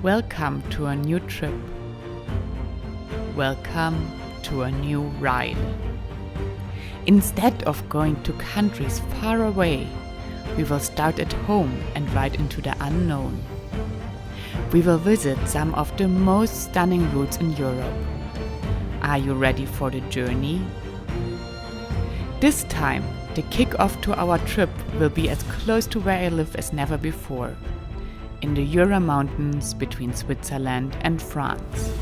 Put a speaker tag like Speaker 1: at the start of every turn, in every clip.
Speaker 1: Welcome to a new trip. Welcome to a new ride. Instead of going to countries far away, we will start at home and ride into the unknown. We will visit some of the most stunning routes in Europe. Are you ready for the journey? This time, the kick-off to our trip will be as close to where I live as never before, in the Jura Mountains between Switzerland and France.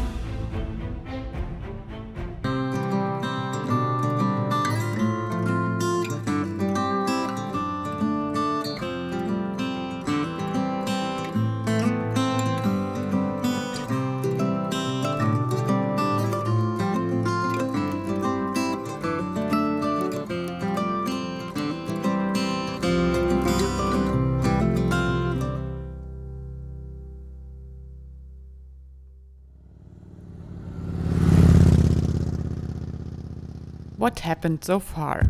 Speaker 1: What happened so far?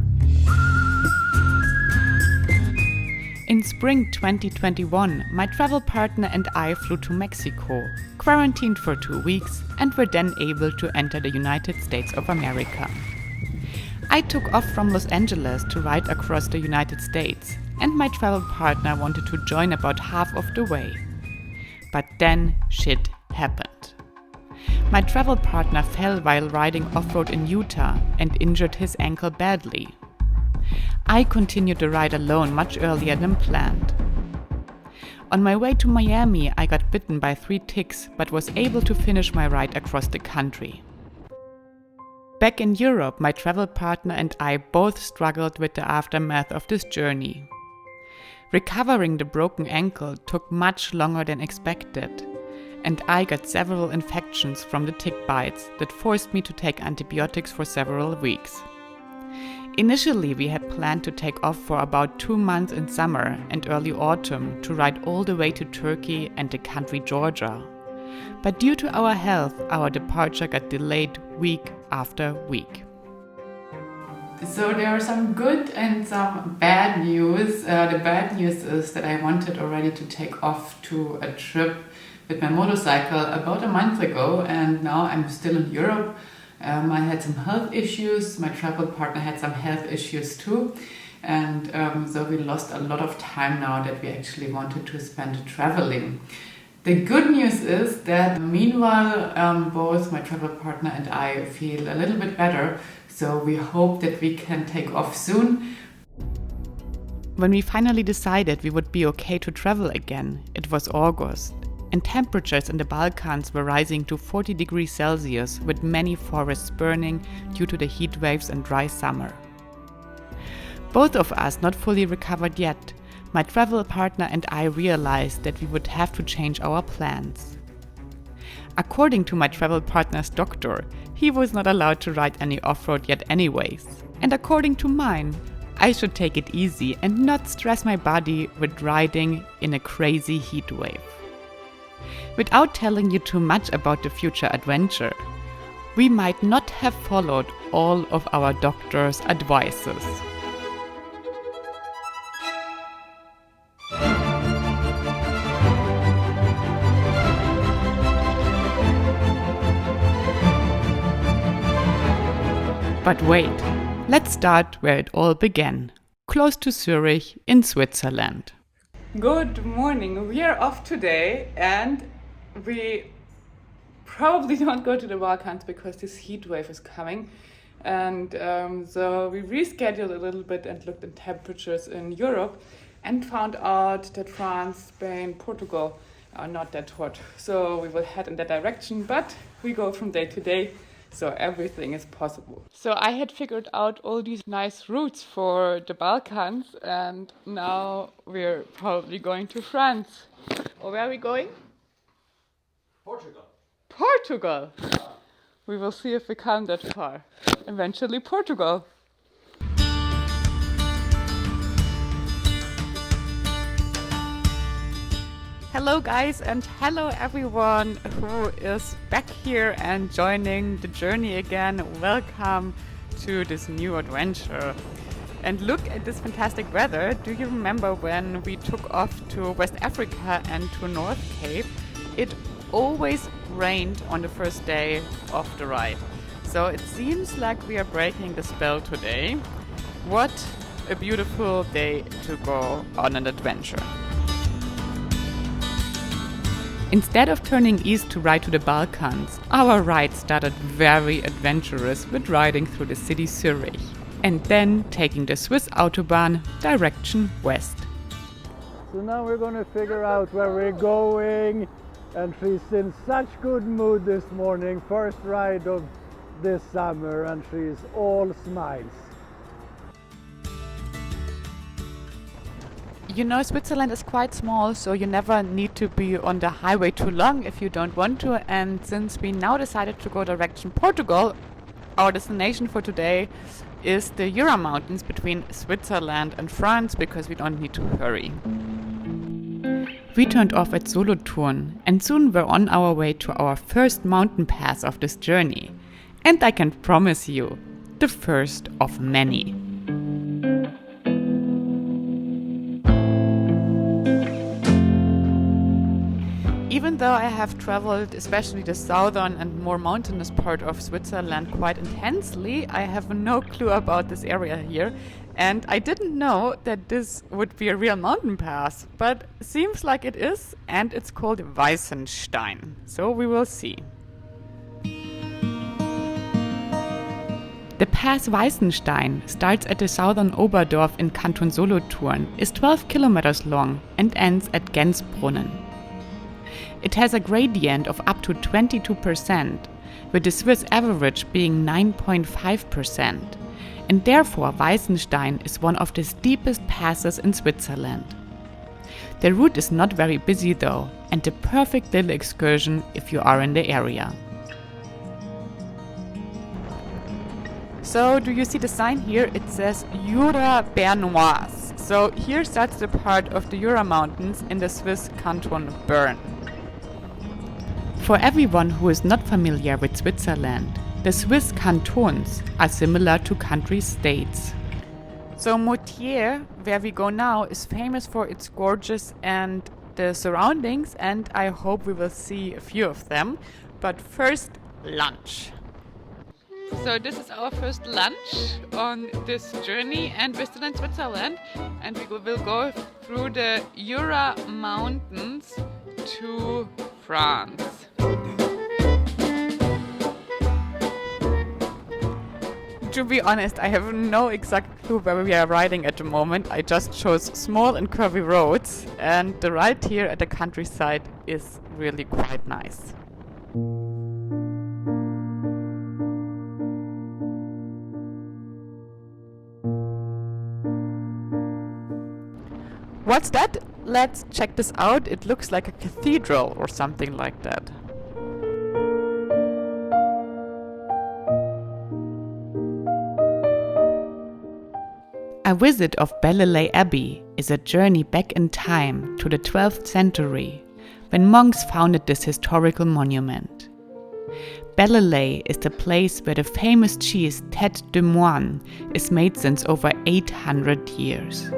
Speaker 1: In spring 2021, my travel partner and I flew to Mexico, quarantined for 2 weeks, and were then able to enter the United States of America. I took off from Los Angeles to ride across the United States, and my travel partner wanted to join about half of the way. But then shit happened. My travel partner fell while riding off-road in Utah and injured his ankle badly. I continued the ride alone much earlier than planned. On my way to Miami, I got bitten by 3 ticks but was able to finish my ride across the country. Back in Europe, my travel partner and I both struggled with the aftermath of this journey. Recovering the broken ankle took much longer than expected, and I got several infections from the tick bites that forced me to take antibiotics for several weeks. Initially, we had planned to take off for about 2 months in summer and early autumn to ride all the way to Turkey and the country Georgia. But due to our health, our departure got delayed week after week. So there are some good and some bad news. The bad news is that I wanted already to take off to a trip with my motorcycle about a month ago, and now I'm still in Europe. I had some health issues, my travel partner had some health issues too, and so we lost a lot of time now that we actually wanted to spend traveling. The good news is that meanwhile both my travel partner and I feel a little bit better, so we hope that we can take off soon. When we finally decided we would be okay to travel again, it was August, and temperatures in the Balkans were rising to 40 degrees Celsius with many forests burning due to the heat waves and dry summer. Both of us not fully recovered yet, my travel partner and I realized that we would have to change our plans. According to my travel partner's doctor, he was not allowed to ride any off-road yet anyways. And according to mine, I should take it easy and not stress my body with riding in a crazy heat wave. Without telling you too much about the future adventure, we might not have followed all of our doctor's advices. But wait, let's start where it all began, close to Zurich in Switzerland. Good morning, we are off today and we probably don't go to the Balkans because this heat wave is coming, and so we rescheduled a little bit and looked at temperatures in Europe and found out that France, Spain, Portugal are not that hot, so we will head in that direction, but we go from day to day, so everything is possible. So I had figured out all these nice routes for the Balkans, and now we're probably going to France. Or where are we going?
Speaker 2: Portugal.
Speaker 1: Portugal! We will see if we come that far. Eventually Portugal. Hello guys, and hello everyone who is back here and joining the journey again. Welcome to this new adventure. And look at this fantastic weather. Do you remember when we took off to West Africa and to North Cape? It always rained on the first day of the ride. So it seems like we are breaking the spell today. What a beautiful day to go on an adventure. Instead of turning east to ride to the Balkans, our ride started very adventurous with riding through the city Zurich and then taking the Swiss Autobahn direction west.
Speaker 3: So now we're going to figure out where we're going, and she's in such good mood this morning, first ride of this summer, and she's all smiles.
Speaker 1: You know, Switzerland is quite small, so you never need to be on the highway too long if you don't want to. And since we now decided to go direction Portugal, our destination for today is the Jura Mountains between Switzerland and France, because we don't need to hurry. We turned off at Solothurn and soon we're on our way to our first mountain pass of this journey. And I can promise you, the first of many. Even though I have traveled especially the southern and more mountainous part of Switzerland quite intensely, I have no clue about this area here. And I didn't know that this would be a real mountain pass, but seems like it is, and it's called Weissenstein. So we will see. The pass Weissenstein starts at the southern Oberdorf in Canton Solothurn, is 12 kilometers long and ends at Gensbrunnen. It has a gradient of up to 22%, with the Swiss average being 9.5%, and therefore Weissenstein is one of the steepest passes in Switzerland. The route is not very busy though, and a perfect little excursion if you are in the area. So, do you see the sign here? It says Jura Bernoise. So here starts the part of the Jura Mountains in the Swiss canton Bern. For everyone who is not familiar with Switzerland, the Swiss cantons are similar to country states. So Moutier, where we go now, is famous for its gorges and the surroundings, and I hope we will see a few of them. But first, lunch. So this is our first lunch on this journey, and we're still in Switzerland, and we will go through the Jura Mountains to France. To be honest, I have no exact clue where we are riding at the moment. I just chose small and curvy roads, and the ride here at the countryside is really quite nice. What's that? Let's check this out. It looks like a cathedral or something like that. A visit of Bellelay Abbey is a journey back in time to the 12th century, when monks founded this historical monument. Bellelay is the place where the famous cheese Tête de Moine is made since over 800 years.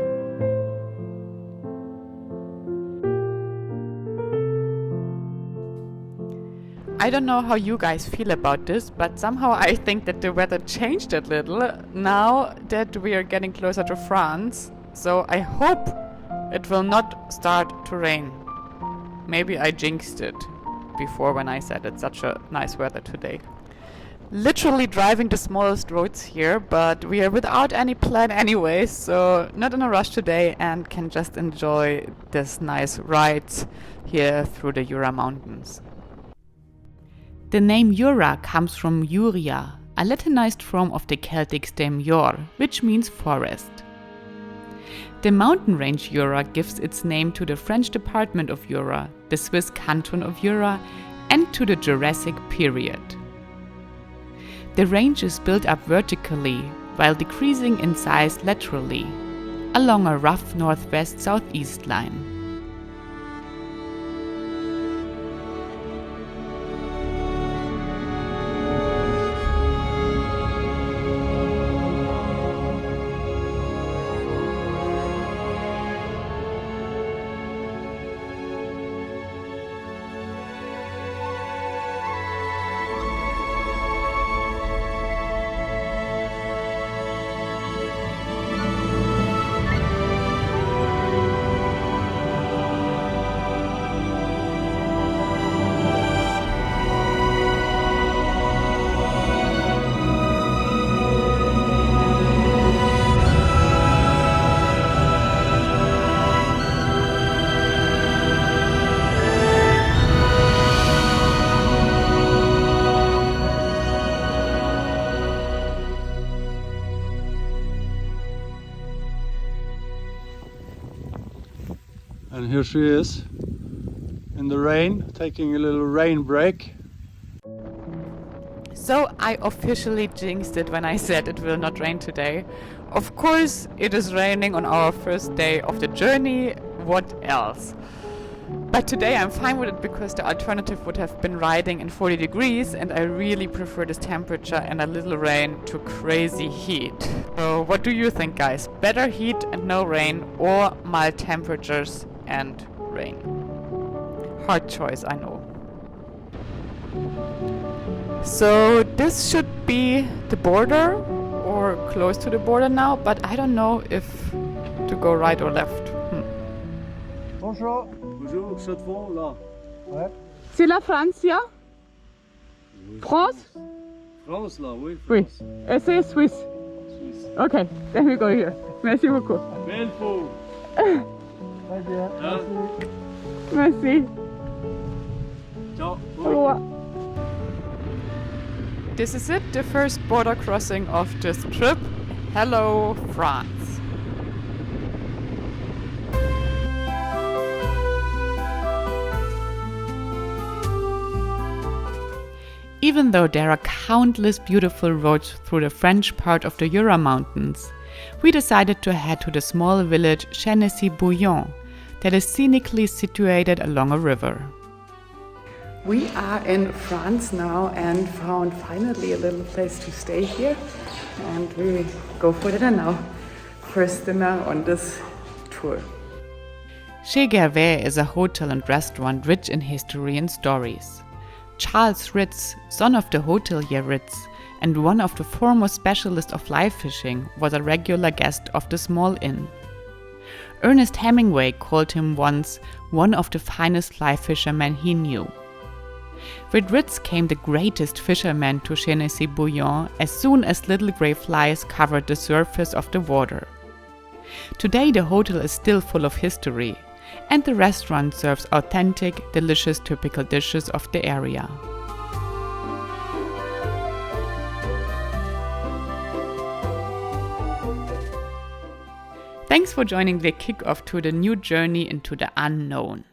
Speaker 1: I don't know how you guys feel about this, but somehow I think that the weather changed a little now that we are getting closer to France. So I hope it will not start to rain. Maybe I jinxed it before when I said it's such a nice weather today. Literally driving the smallest roads here, but we are without any plan anyway, so not in a rush today and can just enjoy this nice rides here through the Jura Mountains. The name Jura comes from Juria, a Latinized form of the Celtic stem jor, which means forest. The mountain range Jura gives its name to the French department of Jura, the Swiss canton of Jura, and to the Jurassic period. The range is built up vertically while decreasing in size laterally, along a rough northwest-southeast line.
Speaker 3: here she is in the rain, taking a little rain break.
Speaker 1: So I officially jinxed it when I said it will not rain today. Of course it is raining on our first day of the journey. What else? But today I'm fine with it because the alternative would have been riding in 40 degrees and I really prefer this temperature and a little rain to crazy heat. So what do you think, guys? Better heat and no rain or mild temperatures and rain? Hard choice, I know. So this should be the border or close to the border now, but I don't know if to go right or left.
Speaker 3: Bonjour.
Speaker 2: Bonjour, Chaux-de-Fonds, là.
Speaker 3: Ouais.
Speaker 1: C'est la Francia? France?
Speaker 2: France, là, oui.
Speaker 1: Oui.
Speaker 2: France.
Speaker 1: C'est Swiss.
Speaker 2: Suisse.
Speaker 1: Okay, then we go here. Merci beaucoup.
Speaker 2: Belfort.
Speaker 3: Très bien.
Speaker 2: Hein?
Speaker 1: Merci.
Speaker 2: Ciao.
Speaker 1: Au revoir. This is it, the first border crossing of this trip. Hello, France. Even though there are countless beautiful roads through the French part of the Jura Mountains, we decided to head to the small village Chenesy-Bouillon that is scenically situated along a river. We are in France now and found finally a little place to stay here, and we go for dinner now. First dinner on this tour. Chez Gervais is a hotel and restaurant rich in history and stories. Charles Ritz, son of the hotelier Ritz and one of the foremost specialists of fly fishing, was a regular guest of the small inn. Ernest Hemingway called him once one of the finest fly fishermen he knew. With Ritz came the greatest fishermen to Chenesy-Bouillon as soon as little grey flies covered the surface of the water. Today the hotel is still full of history, and the restaurant serves authentic, delicious typical dishes of the area. Thanks for joining the kickoff to the new journey into the unknown.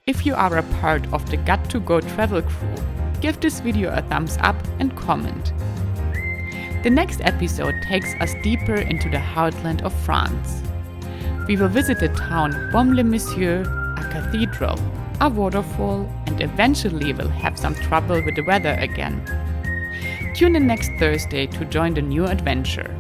Speaker 1: If you are a part of the Gut2Go travel crew, give this video a thumbs up and comment. The next episode takes us deeper into the heartland of France. We will visit the town Baume-le-Monsieur, a cathedral, a waterfall, and eventually will have some trouble with the weather again. Tune in next Thursday to join the new adventure.